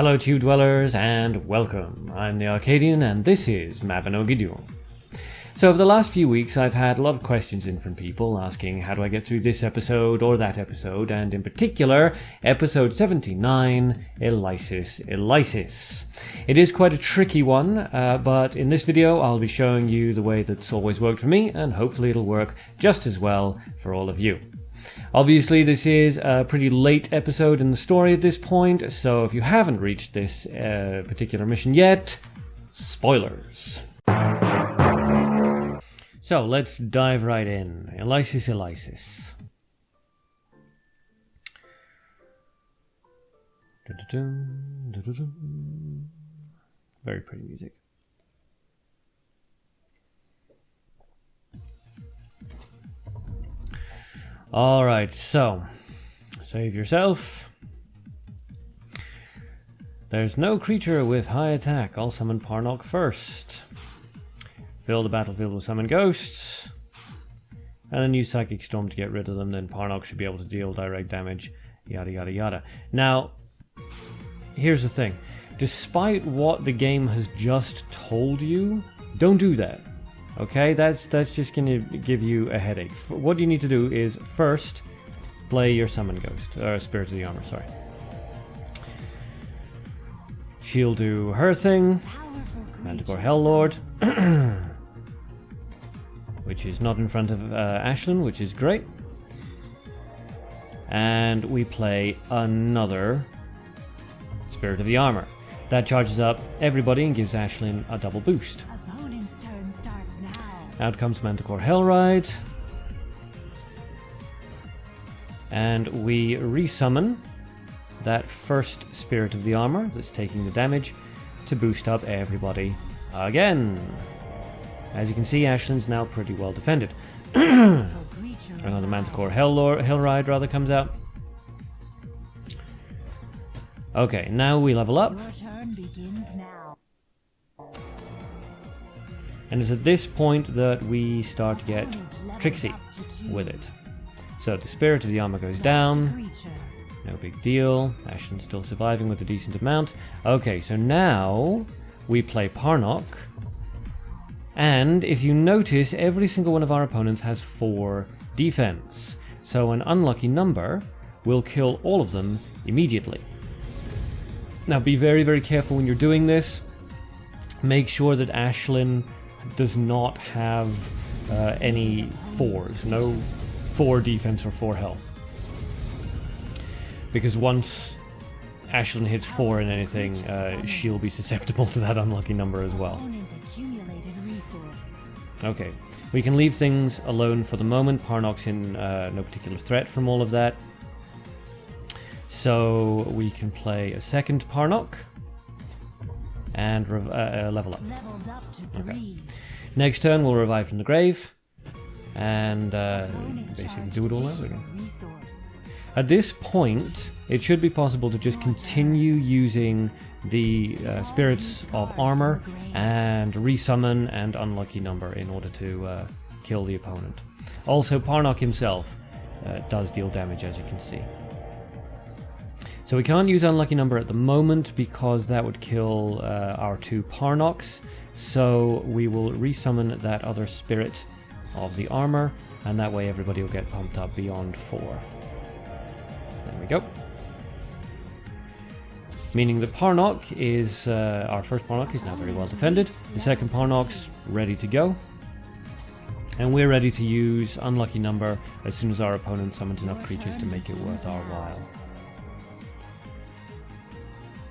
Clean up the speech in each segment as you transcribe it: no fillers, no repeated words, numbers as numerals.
Hello Tube Dwellers and welcome. I'm the Arcadean and this is Mabinogi Duel. So over the last few weeks I've had a lot of questions in from people asking how do I get through this episode or that episode, and in particular episode 79, Elysis. It is quite a tricky one, but in this video I'll be showing you the way that's always worked for me, and hopefully it'll work just as well for all of you. Obviously this is a pretty late episode in the story at this point, so if you haven't reached this particular mission yet, spoilers. So let's dive right in. Elysis. Very pretty music. Alright, so save yourself. There's no creature with high attack. I'll summon Parnock first. Fill the battlefield with summon ghosts. And then use Psychic Storm to get rid of them. Then Parnock should be able to deal direct damage. Yada yada yada. Now, here's the thing. Despite what the game has just told you, don't do that. Okay, that's just going to give you a headache. What you need to do is first play your Summon Ghost, or Spirit of the Armor, sorry. She'll do her thing, Manticore Hellord, which is not in front of Ashlynn, which is great. And we play another Spirit of the Armor. That charges up everybody and gives Ashlynn a double boost. Out comes Manticore Hellride. And we resummon that first Spirit of the Armor that's taking the damage to boost up everybody again. As you can see, Ashlynn's now pretty well defended. Another Manticore Hellride rather comes out. Okay, now we level up. Your turn begins now. And it's at this point that we start to get tricksy with it. So the Spirit of the Armor goes down. No big deal. Ashlynn's still surviving with a decent amount. Okay, so now we play Parnock. And if you notice, every single one of our opponents has 4 defense. So an unlucky number will kill all of them immediately. Now be very, very careful when you're doing this. Make sure that Ashlynn does not have any 4s, no 4 defense or 4 health. Because once Ashlynn hits 4 in anything, she'll be susceptible to that unlucky number as well. Okay, we can leave things alone for the moment. Parnock's in no particular threat from all of that. So we can play a second Parnock and level up. Okay. Next turn we'll revive from the grave and basically do it all over again. At this point it should be possible to just continue using the Spirits of Armor and resummon and unlucky number in order to kill the opponent. Also Parnock himself does deal damage, as you can see. So we can't use unlucky number at the moment because that would kill our 2 Parnocks. So we will resummon that other Spirit of the Armor, and that way everybody will get pumped up beyond 4. There we go. Meaning the Parnock is, our first Parnock is now very well defended. The second Parnock's ready to go. And we're ready to use unlucky number as soon as our opponent summons enough creatures to make it worth our while.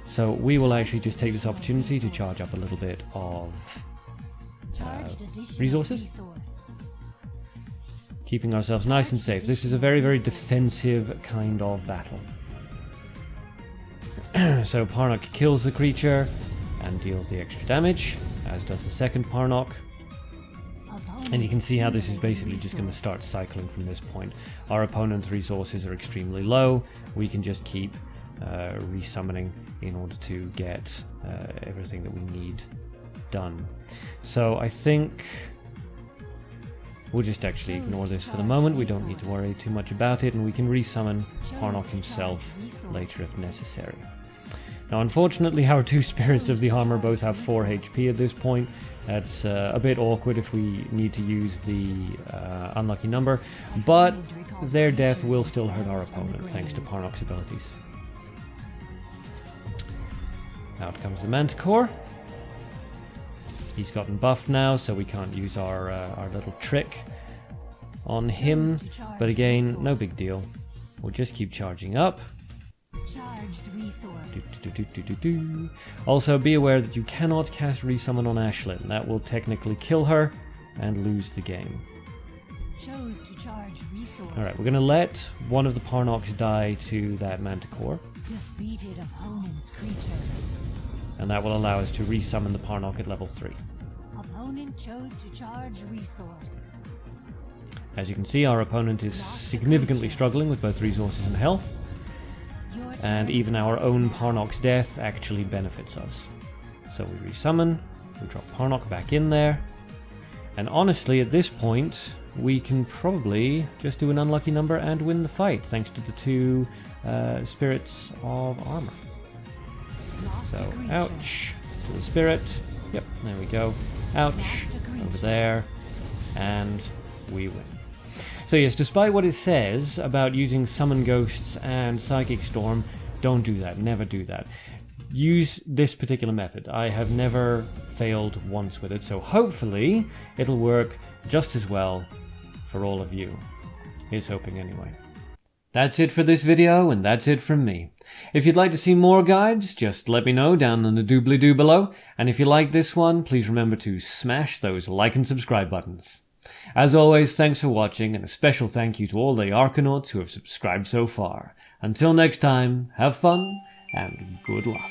So we will actually just take this opportunity to charge up a little bit of resources. Keeping ourselves nice and safe. This is a very, very defensive kind of battle. So Parnock kills the creature and deals the extra damage, as does the second Parnock. And you can see how this is basically just going to start cycling from this point. Our opponent's resources are extremely low. We can just keep resummoning in order to get everything that we need done. So I think we'll just actually ignore this for the moment. We don't need to worry too much about it, and we can resummon Parnock himself later if necessary. Now, unfortunately, our two spirits of the armor both have 4 HP at this point. That's a bit awkward if we need to use the unlucky number, but their death will still hurt our opponent thanks to Parnock's abilities. Out comes the Manticore. He's gotten buffed now, so we can't use our little trick on him. But again, no big deal. We'll just keep charging up. Charged resource. Also, be aware that you cannot cast Resummon on Ashlynn. That will technically kill her and lose the game. Chose to charge resource. Alright, we're going to let one of the Parnocks die to that Manticore. Defeated opponent's creature. And that will allow us to resummon the Parnock at level 3. Opponent chose to charge resource. As you can see, our opponent is significantly struggling with both resources and health. And even our own Parnock's death actually benefits us. So we resummon, we drop Parnock back in there. And honestly, at this point, we can probably just do an unlucky number and win the fight, thanks to the 2 spirits of armor. So, ouch to the spirit. Yep, there we go. Ouch, over there. And we win. So yes, despite what it says about using Summon Ghosts and Psychic Storm, don't do that. Never do that. Use this particular method. I have never failed once with it, so hopefully it'll work just as well for all of you. Here's hoping anyway. That's it for this video, and that's it from me. If you'd like to see more guides, just let me know down in the doobly-doo below, and if you like this one, please remember to smash those like and subscribe buttons. As always, thanks for watching, and a special thank you to all the Arcanauts who have subscribed so far. Until next time, have fun, and good luck.